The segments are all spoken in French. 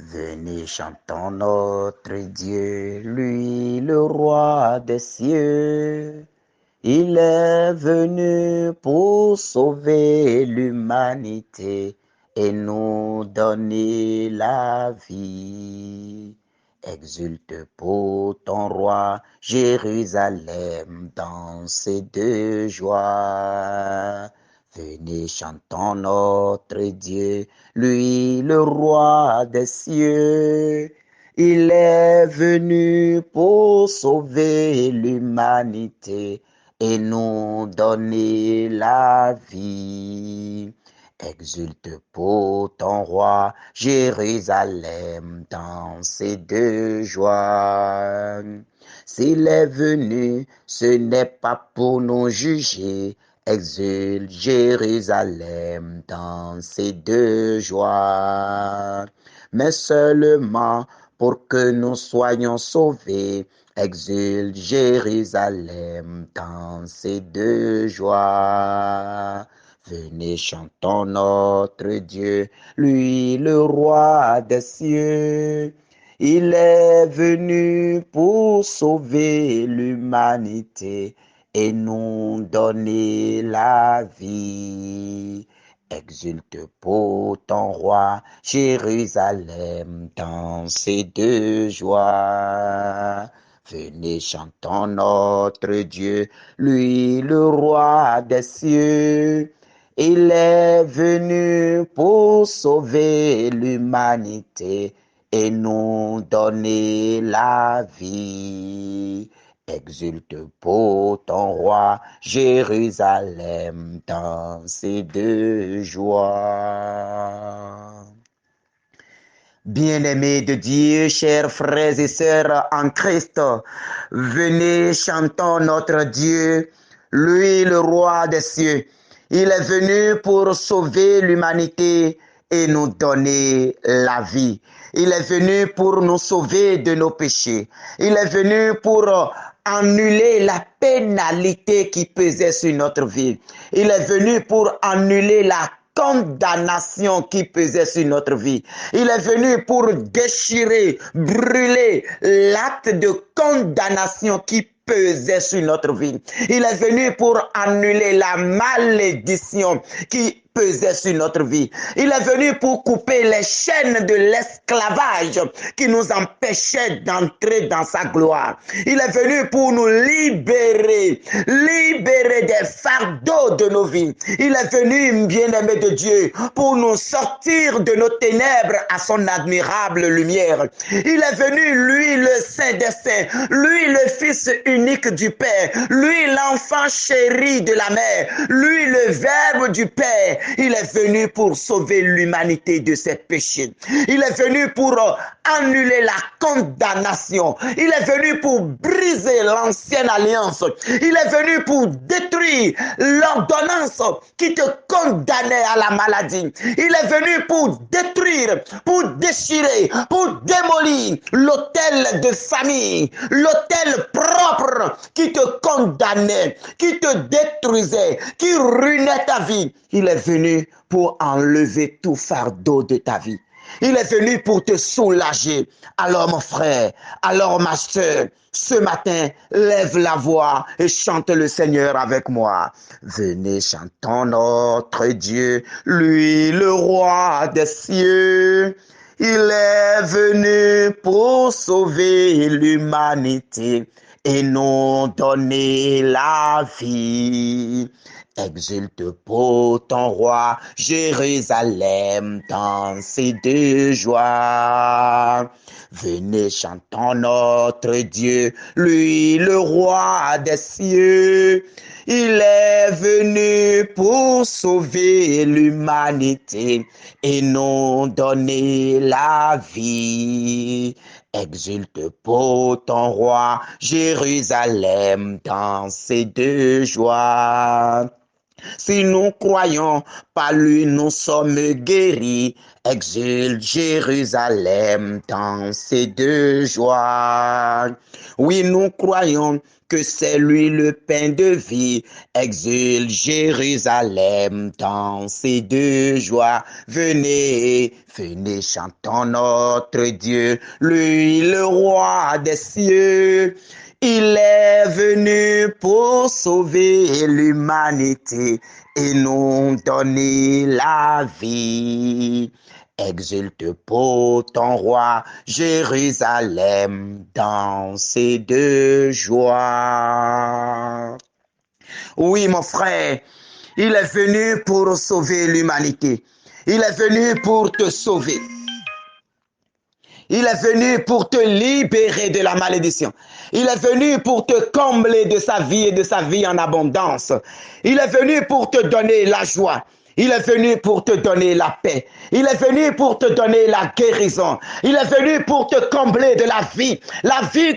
Venez, chantons notre Dieu, lui le roi des cieux. Il est venu pour sauver l'humanité et nous donner la vie. Exulte pour ton roi, Jérusalem, dansez de joie. Venez, chantons notre Dieu, lui le roi des cieux. Il est venu pour sauver l'humanité et nous donner la vie. Exulte pour ton roi, Jérusalem, dansez de joie. S'il est venu, ce n'est pas pour nous juger. Exulte Jérusalem, dansez de joie, mais seulement pour que nous soyons sauvés. Exulte Jérusalem, dansez de joie. Venez, chantons notre Dieu, lui le roi des cieux. Il est venu pour sauver l'humanité et nous donner la vie. Exulte pour ton roi, Jérusalem, dansez de joie. Venez, chantons notre Dieu, lui le roi des cieux. Il est venu pour sauver l'humanité et nous donner la vie. Exulte pour ton roi, Jérusalem, dansez de joie. Bien-aimés de Dieu, chers frères et sœurs en Christ, venez, chantons notre Dieu, lui le roi des cieux. Il est venu pour sauver l'humanité et nous donner la vie. Il est venu pour nous sauver de nos péchés. Il est venu pour annuler la pénalité qui pesait sur notre vie. Il est venu pour annuler la condamnation qui pesait sur notre vie. Il est venu pour déchirer, brûler l'acte de condamnation qui pesait sur notre vie. Il est venu pour annuler la malédiction qui pesait sur notre vie. Il est venu pour couper les chaînes de l'esclavage qui nous empêchaient d'entrer dans sa gloire. Il est venu pour nous libérer des fardeaux de nos vies. Il est venu, bien-aimé de Dieu, pour nous sortir de nos ténèbres à son admirable lumière. Il est venu, lui, le Saint des Saints, lui, le Fils unique du Père, lui, l'enfant chéri de la mère, lui, le Verbe du Père. Il est venu pour sauver l'humanité de ses péchés. Il est venu pour annuler la condamnation. Il est venu pour briser l'ancienne alliance. Il est venu pour détruire l'ordonnance qui te condamnait à la maladie. Il est venu pour détruire, pour déchirer, pour démolir l'autel de famille, l'autel propre qui te condamnait, qui te détruisait, qui ruinait ta vie. Il est venu pour enlever tout fardeau de ta vie. Il est venu pour te soulager. Alors mon frère, alors ma soeur, ce matin, lève la voix et chante le Seigneur avec moi. Venez, chantons notre Dieu, lui le roi des cieux. Il est venu pour sauver l'humanité et nous donner la vie. Exulte pour ton roi, Jérusalem, dansez de joie. Venez, chantons notre Dieu, lui le roi des cieux. Il est venu pour sauver l'humanité et nous donner la vie. Exulte pour ton roi, Jérusalem, dansez de joie. Si nous croyons, par lui nous sommes guéris. Exulte Jérusalem dans ses deux joies. Oui, nous croyons que c'est lui le pain de vie. Exulte Jérusalem dans ses deux joies. Venez, venez, chantons notre Dieu, lui le roi des cieux. Il est venu pour sauver l'humanité et nous donner la vie. Exulte pour ton roi, Jérusalem, dans ses deux joies. Oui, mon frère, il est venu pour sauver l'humanité. Il est venu pour te sauver. Il est venu pour te libérer de la malédiction. Il est venu pour te combler de sa vie et de sa vie en abondance. Il est venu pour te donner la joie. Il est venu pour te donner la paix. Il est venu pour te donner la guérison. Il est venu pour te combler de la vie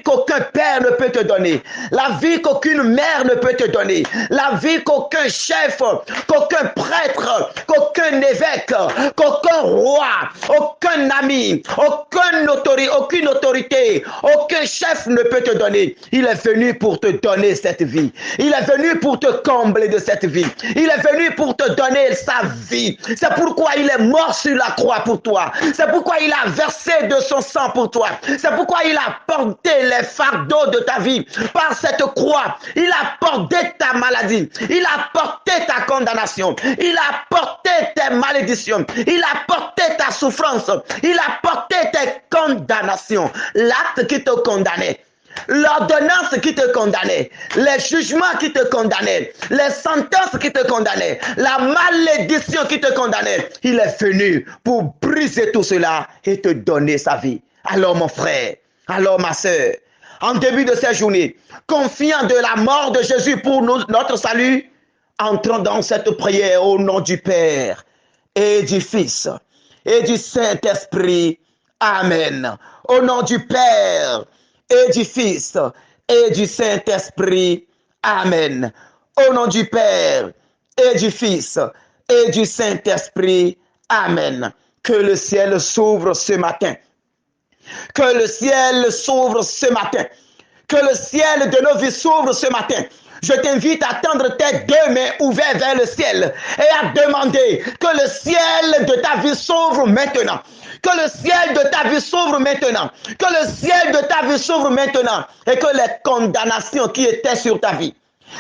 qu'aucun père ne peut te donner, la vie qu'aucune mère ne peut te donner, la vie qu'aucun chef, qu'aucun prêtre, qu'aucun évêque, qu'aucun roi, aucun ami, aucune autorité, aucun chef ne peut te donner. Il est venu pour te donner cette vie. Il est venu pour te combler de cette vie. Il est venu pour te donner sa vie. C'est pourquoi il est mort sur la croix pour toi. C'est pourquoi il a versé de son sang pour toi. C'est pourquoi il a porté les fardeaux de ta vie. Par cette croix, il a porté ta maladie. Il a porté ta condamnation. Il a porté tes malédictions. Il a porté ta souffrance. Il a porté tes condamnations. L'acte qui te condamnait. L'ordonnance qui te condamnait, les jugements qui te condamnaient, les sentences qui te condamnaient, la malédiction qui te condamnait, il est venu pour briser tout cela et te donner sa vie. Alors mon frère, alors ma soeur, en début de cette journée, confiant de la mort de Jésus pour notre salut, entrons dans cette prière au nom du Père et du Fils et du Saint-Esprit. Amen. Au nom du Père et du Fils et du Saint-Esprit. Amen. Au nom du Père et du Fils et du Saint-Esprit. Amen. Que le ciel s'ouvre ce matin. Que le ciel s'ouvre ce matin. Que le ciel de nos vies s'ouvre ce matin. Je t'invite à tendre tes deux mains ouvertes vers le ciel et à demander que le ciel de ta vie s'ouvre maintenant. Que le ciel de ta vie s'ouvre maintenant. Que le ciel de ta vie s'ouvre maintenant. Et que les condamnations qui étaient sur ta vie,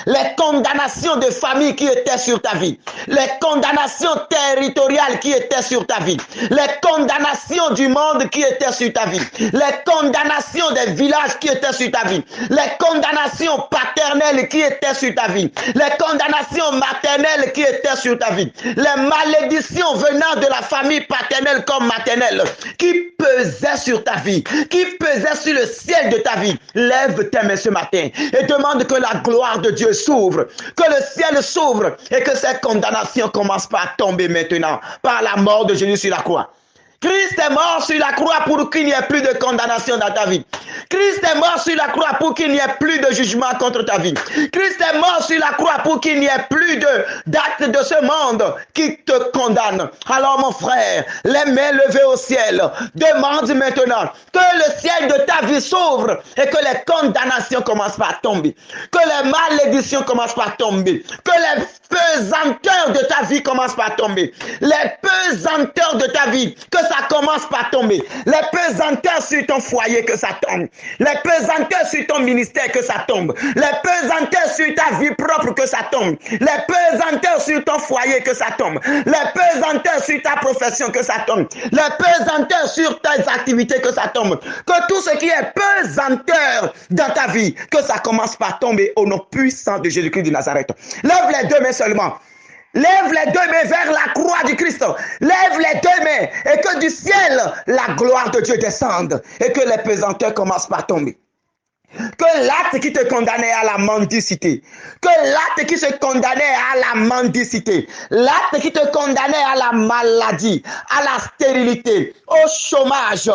les condamnations de famille qui étaient sur ta vie, les condamnations territoriales qui étaient sur ta vie, les condamnations du monde qui étaient sur ta vie, les condamnations des villages qui étaient sur ta vie, les condamnations paternelles qui étaient sur ta vie, les condamnations maternelles qui étaient sur ta vie, les malédictions venant de la famille paternelle comme maternelle qui pesaient sur ta vie, qui pesaient sur le ciel de ta vie. Lève tes mains ce matin et demande que la gloire de Dieu s'ouvre, que le ciel s'ouvre et que cette condamnation commence par tomber maintenant par la mort de Jésus sur la croix. Christ est mort sur la croix pour qu'il n'y ait plus de condamnation dans ta vie. Christ est mort sur la croix pour qu'il n'y ait plus de jugement contre ta vie. Christ est mort sur la croix pour qu'il n'y ait plus d'actes de ce monde qui te condamnent. Alors mon frère, les mains levées au ciel, demande maintenant que le ciel de ta vie s'ouvre et que les condamnations commencent par tomber. Que les malédictions commencent par tomber. Que les pesanteurs de ta vie commencent par tomber. Les pesanteurs de ta vie, que ça commence par tomber. Les pesanteurs sur ton foyer, que ça tombe. Les pesanteurs sur ton ministère, que ça tombe. Les pesanteurs sur ta vie propre, que ça tombe. Les pesanteurs sur ton foyer, que ça tombe. Les pesanteurs sur ta profession, que ça tombe. Les pesanteurs sur tes activités, que ça tombe. Que tout ce qui est pesanteur dans ta vie, que ça commence par tomber au nom puissant de Jésus-Christ de Nazareth. Lève les deux mains seulement. Lève les deux mains vers la croix du Christ. Lève les deux mains et que du ciel, la gloire de Dieu descende et que les pesanteurs commencent par tomber. Que l'acte qui te condamnait à la mendicité, que l'acte qui se condamnait à la mendicité, l'acte qui te condamnait à la maladie, à la stérilité, au chômage,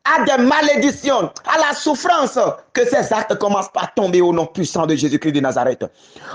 à des malédictions, à la souffrance, que ces actes commencent par tomber au nom puissant de Jésus-Christ de Nazareth.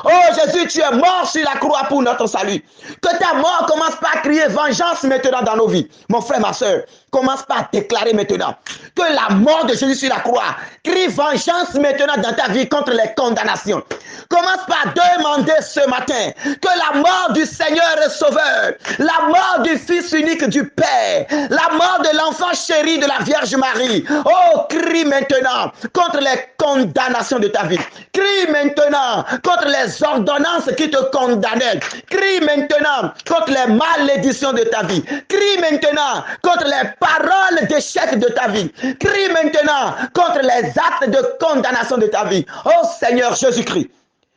Oh Jésus, tu es mort sur la croix pour notre salut. Que ta mort commence par crier vengeance maintenant dans nos vies. Mon frère, ma soeur, commence par déclarer maintenant que la mort de Jésus sur la croix crie vengeance maintenant dans ta vie contre les condamnations. Commence par demander ce matin que la mort du Seigneur et Sauveur, la mort du Fils unique du Père, la mort de l'enfant chéri de la Vierge Marie, oh, crie maintenant contre les condamnations de ta vie. Crie maintenant contre les ordonnances qui te condamnaient. Crie maintenant contre les malédictions de ta vie. Crie maintenant contre les paroles d'échec de ta vie. Crie maintenant contre les actes de condamnation de ta vie. Oh Seigneur Jésus-Christ,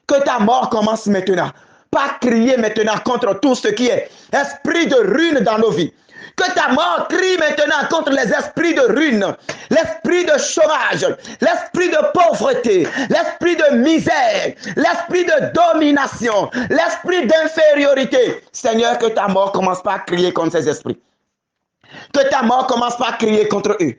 que ta mort commence maintenant. Pas crier maintenant contre tout ce qui est esprit de ruine dans nos vies. Que ta mort crie maintenant contre les esprits de ruine, l'esprit de chômage, l'esprit de pauvreté, l'esprit de misère, l'esprit de domination, l'esprit d'infériorité. Seigneur, que ta mort commence pas à crier contre ces esprits. Que ta mort commence pas à crier contre eux.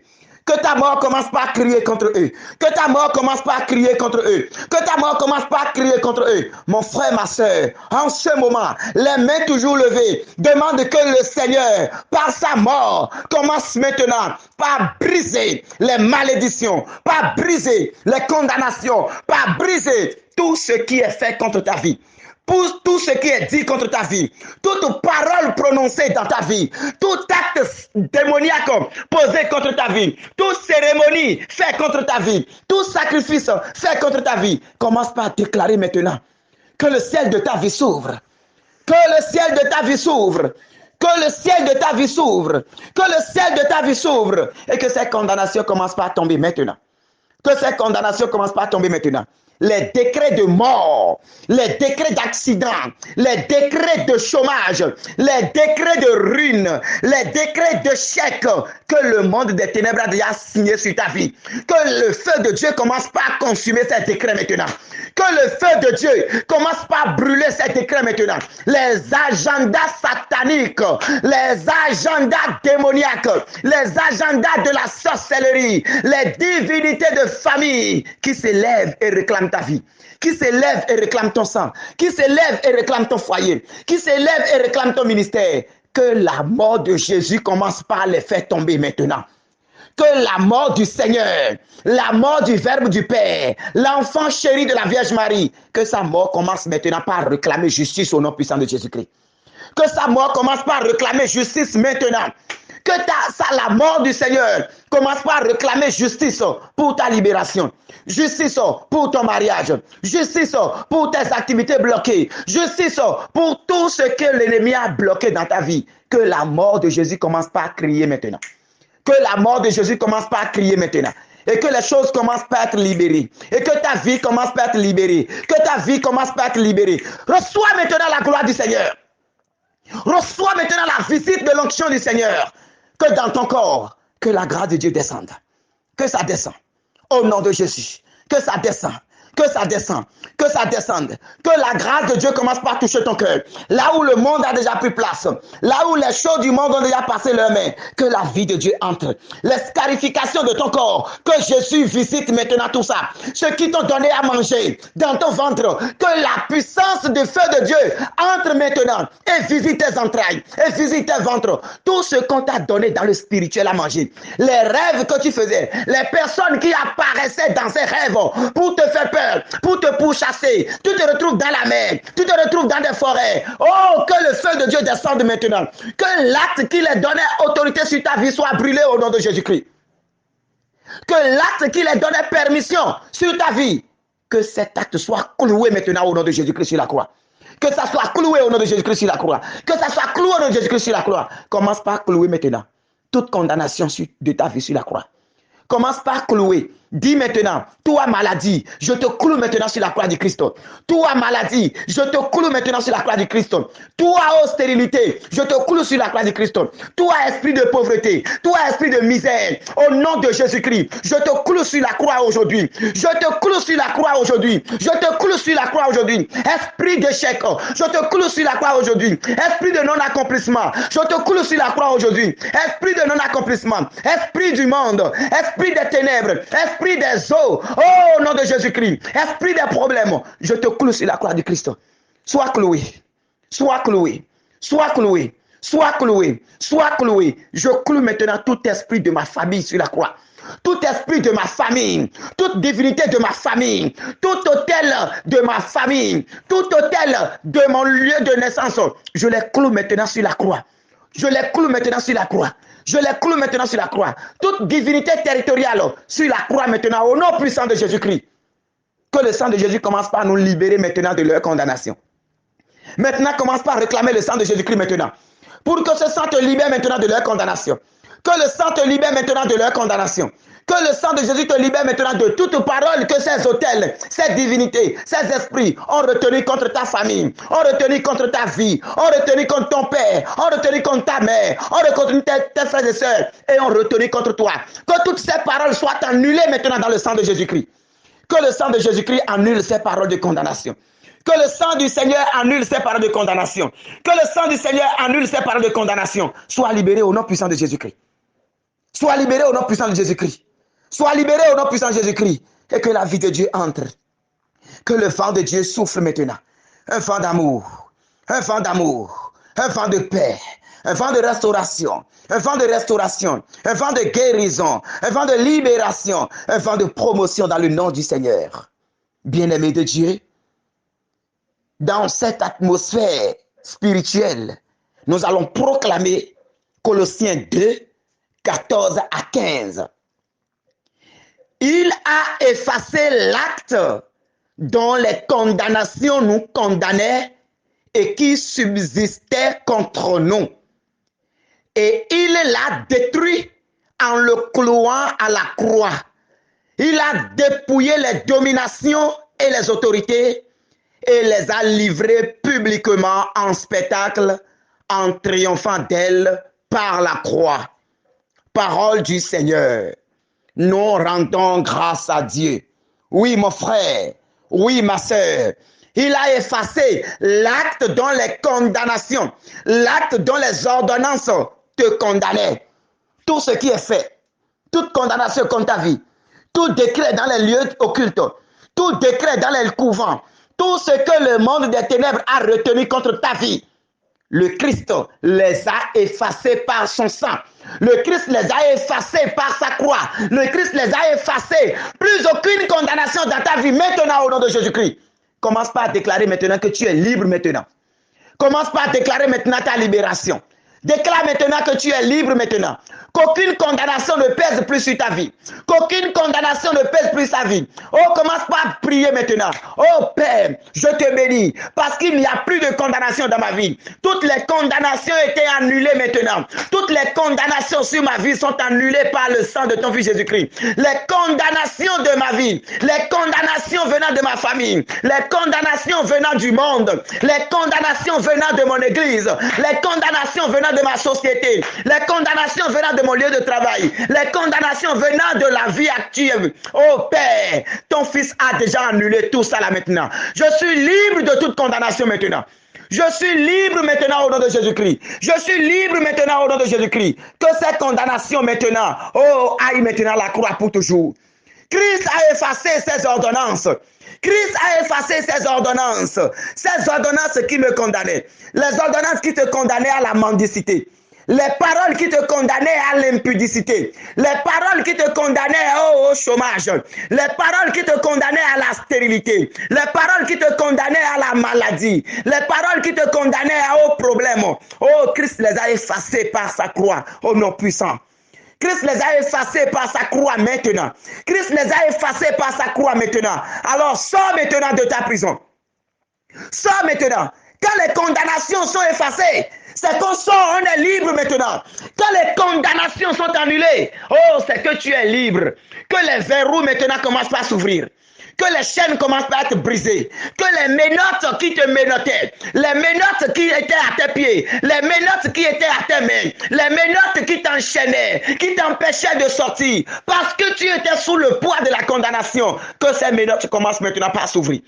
Que ta mort commence pas à crier contre eux. Que ta mort commence pas à crier contre eux. Que ta mort commence pas à crier contre eux. Mon frère, ma soeur, en ce moment, les mains toujours levées, demande que le Seigneur, par sa mort, commence maintenant par briser les malédictions, par briser les condamnations, par briser tout ce qui est fait contre ta vie. Pour tout ce qui est dit contre ta vie, toute parole prononcée dans ta vie, tout acte démoniaque posé contre ta vie, toute cérémonie faite contre ta vie, tout sacrifice fait contre ta vie, commence par déclarer maintenant que le ciel de ta vie s'ouvre, que le ciel de ta vie s'ouvre, que le ciel de ta vie s'ouvre, que le ciel de ta vie s'ouvre et que ces condamnations commencent par tomber maintenant. Que ces condamnations commencent par tomber maintenant. Les décrets de mort, les décrets d'accident, les décrets de chômage, les décrets de ruine, les décrets de chèque que le monde des ténèbres a déjà signé sur ta vie. Que le feu de Dieu commence par consumer ces décrets maintenant. Que le feu de Dieu commence par brûler ces décrets maintenant. Les agendas sataniques, les agendas démoniaques, les agendas de la sorcellerie, les divinités de famille qui s'élèvent et réclament ta vie, qui s'élèvent et réclament ton sang, qui s'élèvent et réclament ton foyer, qui s'élèvent et réclament ton ministère. Que la mort de Jésus commence par les faire tomber maintenant. Que la mort du Seigneur, la mort du Verbe du Père, l'enfant chéri de la Vierge Marie, que sa mort commence maintenant par réclamer justice au nom puissant de Jésus-Christ. Que sa mort commence par réclamer justice maintenant. Que la mort du Seigneur commence par réclamer justice pour ta libération, justice pour ton mariage, justice pour tes activités bloquées, justice pour tout ce que l'ennemi a bloqué dans ta vie. Que la mort de Jésus commence par crier maintenant. Que la mort de Jésus commence par crier maintenant. Et que les choses commencent par être libérées. Et que ta vie commence par être libérée. Que ta vie commence par être libérée. Reçois maintenant la gloire du Seigneur. Reçois maintenant la visite de l'onction du Seigneur. Que dans ton corps, que la grâce de Dieu descende. Que ça descende. Au nom de Jésus. Que ça descende. Que ça descende, que ça descende, que la grâce de Dieu commence par toucher ton cœur. Là où le monde a déjà pris place, là où les choses du monde ont déjà passé leurs mains, que la vie de Dieu entre. Les scarifications de ton corps, que Jésus visite maintenant tout ça. Ceux qui t'ont donné à manger dans ton ventre, que la puissance du feu de Dieu entre maintenant et visite tes entrailles, et visite tes ventres. Tout ce qu'on t'a donné dans le spirituel à manger, les rêves que tu faisais, les personnes qui apparaissaient dans ces rêves pour te faire peur, pour te pourchasser, tu te retrouves dans la mer, tu te retrouves dans des forêts. Oh, que le feu de Dieu descende maintenant. Que l'acte qui les donnait autorité sur ta vie soit brûlé au nom de Jésus-Christ. Que l'acte qui les donnait permission sur ta vie, que cet acte soit cloué maintenant au nom de Jésus-Christ sur la croix. Que ça soit cloué au nom de Jésus-Christ sur la croix. Que ça soit cloué au nom de Jésus-Christ sur la croix. Commence par clouer maintenant toute condamnation de ta vie sur la croix. Commence par clouer Dis maintenant, toi maladie, je te cloue maintenant sur la croix du Christ. Toi maladie, je te cloue maintenant sur la croix du Christ. Toi stérilité, je te cloue sur la croix du Christ. Toi esprit de pauvreté, toi esprit de misère, au nom de Jésus-Christ, je te cloue sur la croix aujourd'hui. Je te cloue sur la croix aujourd'hui. Je te cloue sur la croix aujourd'hui. Esprit d'échec, je te cloue sur la croix aujourd'hui. Esprit de non-accomplissement, je te cloue sur la croix aujourd'hui. Esprit de non-accomplissement, esprit du monde, esprit des ténèbres, esprit des eaux, oh, au nom de Jésus-Christ, esprit des problèmes, je te cloue sur la croix du Christ. Sois cloué, sois cloué, sois cloué, sois cloué, sois cloué. Je cloue maintenant tout esprit de ma famille sur la croix. Tout esprit de ma famille, toute divinité de ma famille, tout hôtel de ma famille, tout hôtel de mon lieu de naissance, je les cloue maintenant sur la croix. Je les cloue maintenant sur la croix. Je les cloue maintenant sur la croix. Toute divinité territoriale sur la croix maintenant, au nom puissant de Jésus-Christ. Que le sang de Jésus commence par nous libérer maintenant de leur condamnation. Maintenant, commence par réclamer le sang de Jésus-Christ maintenant. Pour que ce sang te libère maintenant de leur condamnation. Que le sang te libère maintenant de leur condamnation. Que le sang de Jésus te libère maintenant de toute parole que ces hôtels, ces divinités, ces esprits ont retenu contre ta famille, ont retenu contre ta vie, ont retenu contre ton père, ont retenu contre ta mère, ont retenu tes frères et sœurs et ont retenu contre toi. Que toutes ces paroles soient annulées maintenant dans le sang de Jésus-Christ. Que le sang de Jésus-Christ annule ces paroles de condamnation. Que le sang du Seigneur annule ces paroles de condamnation. Que le sang du Seigneur annule ces paroles de condamnation. Sois libéré au nom puissant de Jésus-Christ. Sois libéré au nom puissant de Jésus-Christ. Sois libéré au nom puissant de Jésus-Christ. Et que la vie de Dieu entre. Que le vent de Dieu souffle maintenant. Un vent d'amour. Un vent d'amour. Un vent de paix. Un vent de restauration. Un vent de restauration. Un vent de guérison. Un vent de libération. Un vent de promotion dans le nom du Seigneur. Bien-aimé de Dieu, dans cette atmosphère spirituelle, nous allons proclamer Colossiens 2, 14 à 15. Il a effacé l'acte dont les condamnations nous condamnaient et qui subsistait contre nous. Et il l'a détruit en le clouant à la croix. Il a dépouillé les dominations et les autorités et les a livrées publiquement en spectacle en triomphant d'elles par la croix. Parole du Seigneur. Nous rendons grâce à Dieu. Oui, mon frère. Oui, ma sœur. Il a effacé l'acte dont les condamnations, l'acte dont les ordonnances te condamnaient. Tout ce qui est fait, toute condamnation contre ta vie, tout décret dans les lieux occultes, tout décret dans les couvents, tout ce que le monde des ténèbres a retenu contre ta vie, le Christ les a effacés par son sang. Le Christ les a effacés par sa croix. Le Christ les a effacés. Plus aucune condamnation dans ta vie maintenant au nom de Jésus-Christ. Commence par déclarer maintenant que tu es libre maintenant. Commence par déclarer maintenant ta libération. Déclare maintenant que tu es libre maintenant. Qu'aucune condamnation ne pèse plus sur ta vie. Qu'aucune condamnation ne pèse plus sur ta vie. Oh, commence par prier maintenant. Oh Père, je te bénis parce qu'il n'y a plus de condamnation dans ma vie. Toutes les condamnations étaient annulées maintenant. Toutes les condamnations sur ma vie sont annulées par le sang de ton Fils Jésus-Christ. Les condamnations de ma vie, les condamnations venant de ma famille, les condamnations venant du monde, les condamnations venant de mon église, les condamnations venant de ma société, les condamnations venant de mon lieu de travail, les condamnations venant de la vie actuelle. Oh Père, ton Fils a déjà annulé tout ça là maintenant. Je suis libre de toute condamnation maintenant. Je suis libre maintenant au nom de Jésus-Christ. Je suis libre maintenant au nom de Jésus-Christ. Que ces condamnations maintenant, oh, aillent maintenant la croix pour toujours. Christ a effacé ses ordonnances. Christ a effacé ses ordonnances qui me condamnaient. Les ordonnances qui te condamnaient à la mendicité. Les paroles qui te condamnaient à l'impudicité. Les paroles qui te condamnaient au chômage. Les paroles qui te condamnaient à la stérilité. Les paroles qui te condamnaient à la maladie. Les paroles qui te condamnaient aux problèmes. Oh, Christ les a effacées par sa croix. Oh, non puissant. Christ les a effacés par sa croix maintenant. Christ les a effacés par sa croix maintenant. Alors, sors maintenant de ta prison. Sors maintenant. Quand les condamnations sont effacées, C'est qu'on sort, on est libre maintenant. Quand les condamnations sont annulées, oh, c'est que tu es libre. Que les verrous maintenant commencent par s'ouvrir. Que les chaînes commencent à être brisées. Que les menottes qui te menottaient, les menottes qui étaient à tes pieds, les menottes qui étaient à tes mains, les menottes qui t'enchaînaient, qui t'empêchaient de sortir, parce que tu étais sous le poids de la condamnation, que ces menottes commencent maintenant par s'ouvrir.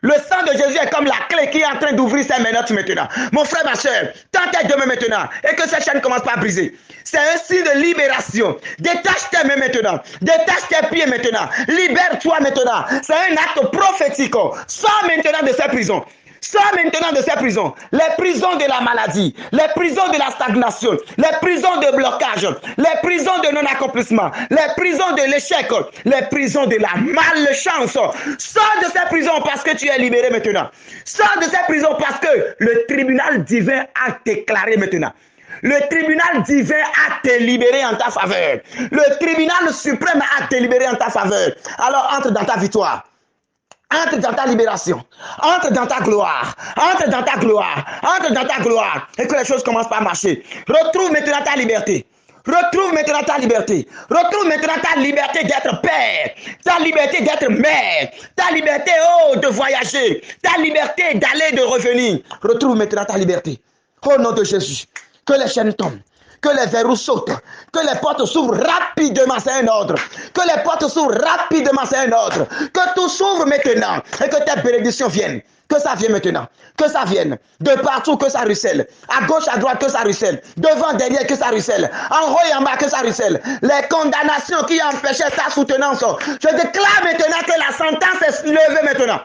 Le sang de Jésus est comme la clé qui est en train d'ouvrir ces menottes maintenant. Mon frère, ma soeur, tends tes deux mains maintenant et que ces chaînes commencent par briser. C'est un signe de libération. Détache tes mains maintenant. Détache tes pieds maintenant. Libère-toi maintenant. C'est un acte prophétique. Sors maintenant de ces prisons. Sors maintenant de ces prisons. Les prisons de la maladie, les prisons de la stagnation, les prisons de blocage, les prisons de non-accomplissement, les prisons de l'échec, les prisons de la malchance. Sors de ces prisons parce que tu es libéré maintenant. Sors de ces prisons parce que le tribunal divin a déclaré maintenant. Le tribunal divin a te libéré en ta faveur. Le tribunal suprême a te libéré en ta faveur. Alors entre dans ta victoire. Entre dans ta libération, entre dans ta gloire, entre dans ta gloire, entre dans ta gloire, et que les choses commencent par marcher. Retrouve maintenant ta liberté. Retrouve maintenant ta liberté. Retrouve maintenant ta liberté d'être père, ta liberté d'être mère, ta liberté de voyager, ta liberté d'aller et de revenir. Retrouve maintenant ta liberté. Au nom de Jésus, que les chaînes tombent. Que les verrous sautent, que les portes s'ouvrent rapidement, c'est un ordre. Que les portes s'ouvrent rapidement, c'est un ordre. Que tout s'ouvre maintenant et que tes bénédictions viennent. Que ça vienne maintenant, que ça vienne. De partout, que ça ruisselle. À gauche, à droite, que ça ruisselle. Devant, derrière, que ça ruisselle. En haut et en bas, que ça ruisselle. Les condamnations qui empêchaient ta soutenance. Je déclare maintenant que la sentence est levée maintenant.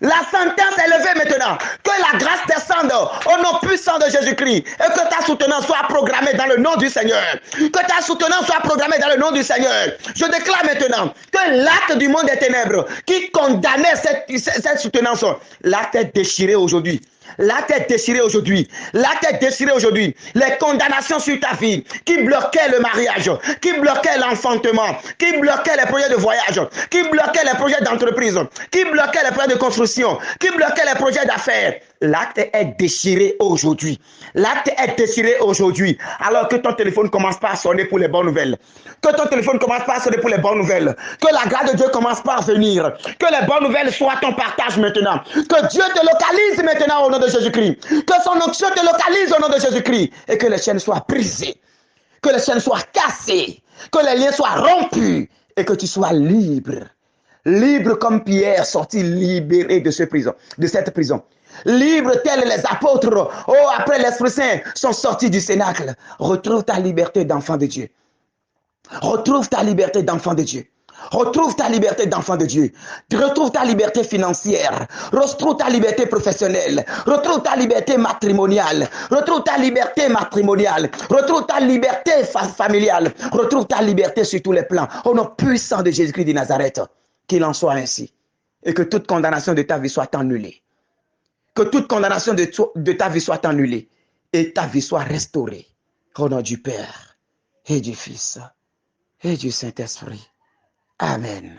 La sentence est levée maintenant. Que la grâce descende au nom puissant de Jésus-Christ. Et que ta soutenance soit programmée dans le nom du Seigneur. Que ta soutenance soit programmée dans le nom du Seigneur. Je déclare maintenant que l'acte du monde des ténèbres qui condamnait cette soutenance, l'acte est déchiré aujourd'hui. L'acte est déchiré aujourd'hui. L'acte est déchiré aujourd'hui. Les condamnations sur ta vie qui bloquaient le mariage, qui bloquaient l'enfantement, qui bloquaient les projets de voyage, qui bloquaient les projets d'entreprise, qui bloquaient les projets de construction, qui bloquaient les projets d'affaires. L'acte est déchiré aujourd'hui. L'acte est déchiré aujourd'hui. Alors que ton téléphone commence par sonner pour les bonnes nouvelles. Que ton téléphone commence par sonner pour les bonnes nouvelles. Que la grâce de Dieu commence par venir. Que les bonnes nouvelles soient ton partage maintenant. Que Dieu te localise maintenant au nom de Jésus-Christ. Que son onction te localise au nom de Jésus-Christ. Et que les chaînes soient brisées. Que les chaînes soient cassées. Que les liens soient rompus. Et que tu sois libre. Libre comme Pierre sorti libéré de cette prison. Libre tels les apôtres, après l'Esprit Saint, sont sortis du cénacle. Retrouve ta liberté d'enfant de Dieu. Retrouve ta liberté d'enfant de Dieu. Retrouve ta liberté d'enfant de Dieu. Retrouve ta liberté financière. Retrouve ta liberté professionnelle. Retrouve ta liberté matrimoniale. Retrouve ta liberté matrimoniale. Retrouve ta liberté familiale. Retrouve ta liberté sur tous les plans. Au nom puissant de Jésus-Christ de Nazareth. Qu'il en soit ainsi. Et que toute condamnation de ta vie soit annulée. Que toute condamnation de ta vie soit annulée et ta vie soit restaurée. Au nom du Père et du Fils et du Saint-Esprit. Amen.